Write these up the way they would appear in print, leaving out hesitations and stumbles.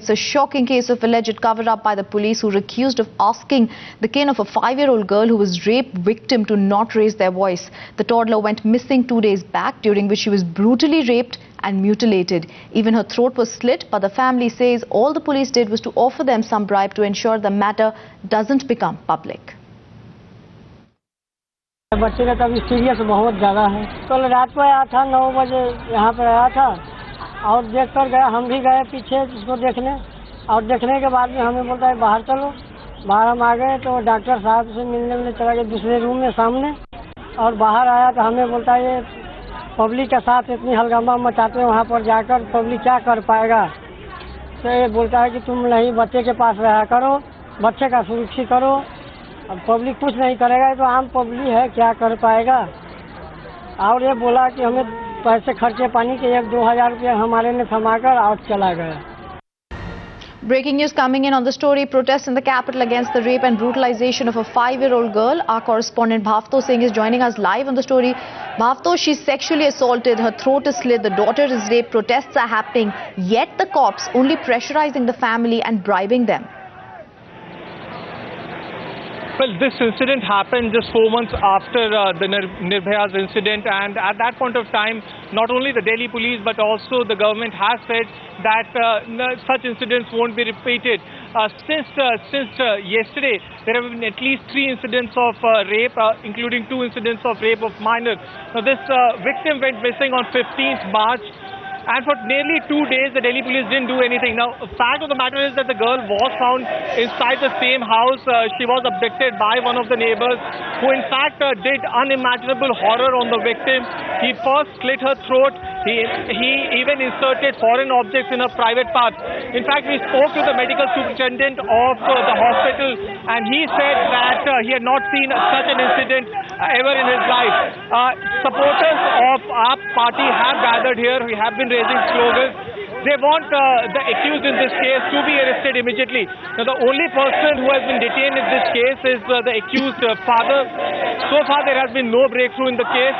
It's a shocking case of alleged cover-up by the police, who were accused of asking the kin of a 5-year-old girl who was raped victim to not raise their voice. The toddler went missing 2 days back, during which she was brutally raped and mutilated. Even her throat was slit, but the family says all the police did was to offer them some bribe to ensure the matter doesn't become public. बच्चे का तभी serious बहुत ज़्यादा है। कल रात को आया था 9 बजे यहाँ पर आया था और देख कर गया। हम भी गए पीछे उसको देखने, और देखने के बाद में हमें बोलता है बाहर चलो। बाहर हम आ गए तो डॉक्टर साहब से मिलने चला गया दूसरे रूम में सामने, और बाहर आया तो हमें बोलता है ये पब्लिक के साथ इतनी हलगमा मचाते हैं, वहाँ पर जाकर पब्लिक क्या कर पाएगा। तो ये बोलता है कि तुम नहीं बच्चे के पास रहा करो, बच्चे का सुरक्षित करो। अब पब्लिक कुछ नहीं करेगा तो आम पब्लिक है, क्या कर पाएगा। और ये बोला कि हमें पैसे खर्चे पानी के 1-2 हज़ार रुपये हमारे ने थमाकर और चला गया। Breaking news coming in on the story: protests in the capital against the rape and brutalization of a 5-year-old girl. Our correspondent Bhavtosh Singh is joining us live on the story. Bhavtosh, she's sexually assaulted, her throat is slit, the daughter is raped, protests are happening, yet the cops only pressurizing the family and bribing them. Well, this incident happened just 4 months after the Nirbhaya's incident, and at that point of time, not only the Delhi police but also the government has said that such incidents won't be repeated. Since yesterday, there have been at least 3 incidents of rape, including 2 incidents of rape of minor. Now, this victim went missing on 15th March. And for nearly 2 days, the Delhi police didn't do anything. Now, the fact of the matter is that the girl was found inside the same house. She was abducted by one of the neighbors, who in fact did unimaginable horror on the victim. He first slit her throat. He even inserted foreign objects in her private parts. In fact, we spoke to the medical superintendent of the hospital, and he said that he had not seen such an incident ever in his life. Supporters of our party have gathered here. We have been raising slogans. They want the accused in this case to be arrested immediately. Now, the only person who has been detained in this case is the accused father. So far, there has been no breakthrough in the case.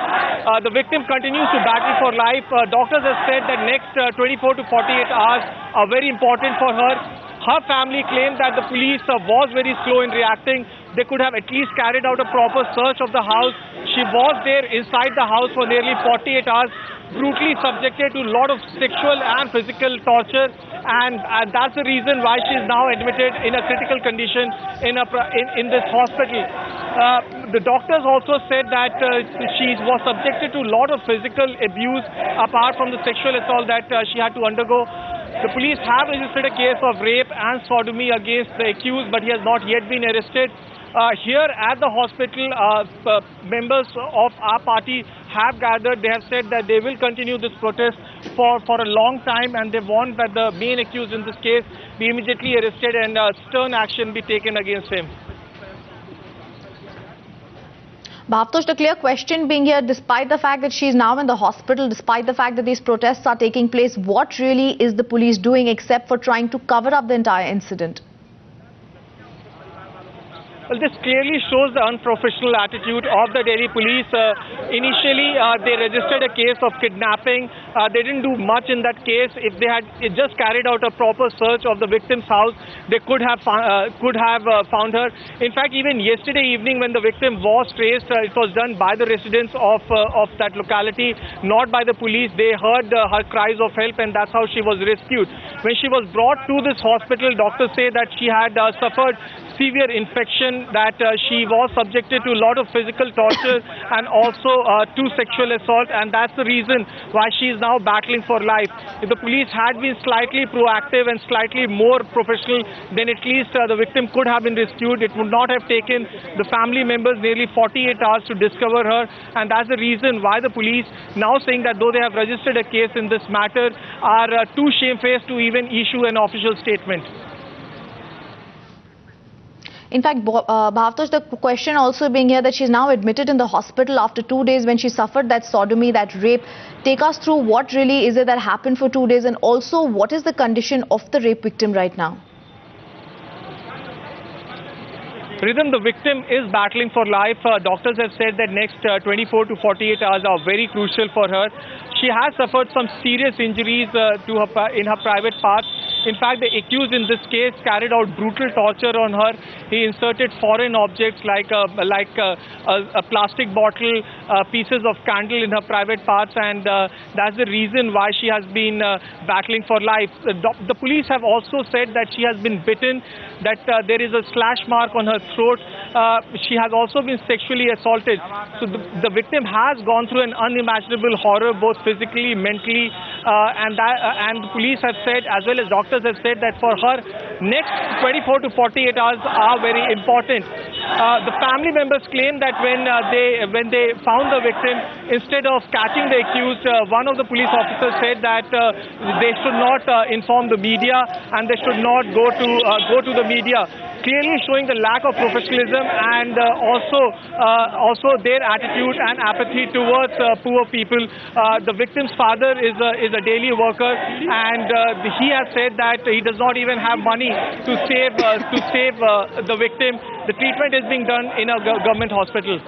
The victim continues to battle for life. Doctors have said that next 24 to 48 hours are very important for her. Her family claimed that the police was very slow in reacting. They could have at least carried out a proper search of the house. She was there inside the house for nearly 48 hours, brutally subjected to a lot of sexual and physical torture, and that's the reason why she is now admitted in a critical condition in this hospital. The doctors also said that she was subjected to a lot of physical abuse apart from the sexual assault that she had to undergo. The police have registered a case of rape and sodomy against the accused, but he has not yet been arrested. Here at the hospital, members of our party have gathered. They have said that they will continue this protest for a long time, and they want that the main accused in this case be immediately arrested and stern action be taken against him. Bhavtosh, the clear question being here, despite the fact that she is now in the hospital, despite the fact that these protests are taking place, what really is the police doing except for trying to cover up the entire incident? Well, this clearly shows the unprofessional attitude of the Delhi police. Initially, they registered a case of kidnapping. They didn't do much in that case. If they had just carried out a proper search of the victim's house, they could have found her. In fact, even yesterday evening, when the victim was traced, it was done by the residents of that locality, not by the police. They heard her cries of help, and that's how she was rescued. When she was brought to this hospital, doctors say that she had suffered severe infection, that she was subjected to a lot of physical torture and also to sexual assault, and that's the reason why she is now battling for life. If the police had been slightly proactive and slightly more professional, then at least the victim could have been rescued. It would not have taken the family members nearly 48 hours to discover her, and that's the reason why the police, now saying that though they have registered a case in this matter, are too shamefaced to even issue an official statement. In fact, Bhavtosh, the question also being here that she's now admitted in the hospital after 2 days when she suffered that sodomy, that rape. Take us through what really is it that happened for 2 days, and also what is the condition of the rape victim right now? Rhythm, the victim is battling for life. Doctors have said that next 24 to 48 hours are very crucial for her. She has suffered some serious injuries in her private parts. In fact, the accused in this case carried out brutal torture on her. He inserted foreign objects like a plastic bottle, pieces of candle in her private parts, and that's the reason why she has been battling for life. The police have also said that she has been bitten, that there is a slash mark on her throat. She has also been sexually assaulted. So the victim has gone through an unimaginable horror, both physically, mentally, and the police have said, as well as doctors have said, that for her, next 24 to 48 hours are very important. The family members claim that when they found the victim, instead of catching the accused, one of the police officers said that they should not inform the media and they should not go to the media, clearly showing the lack of professionalism and also their attitude and apathy towards poor people. The victim's father is a daily worker, and he has said that he does not even have money to save the victim. The treatment is being done in a government hospital.